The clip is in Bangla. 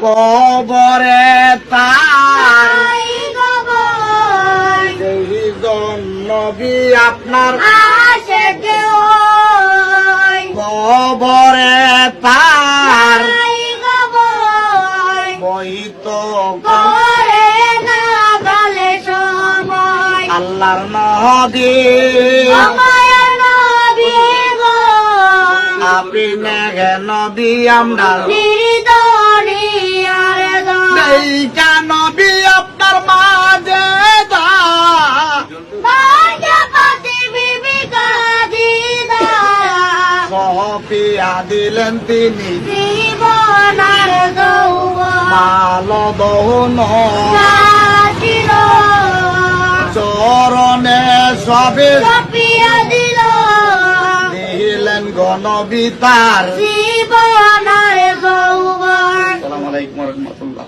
কবরে তার নবী আপনার কবরে তার বহিত আল্লাহর নবী আপনি মেঘে নবী আমরা নবী আপনার মাঝে সফিয়া দিলেন তিনি মাল দহন চরণে সবে দিলেন গণবী তার। আসসালামু আলাইকুম ওয়া রাহমাতুল্লাহ।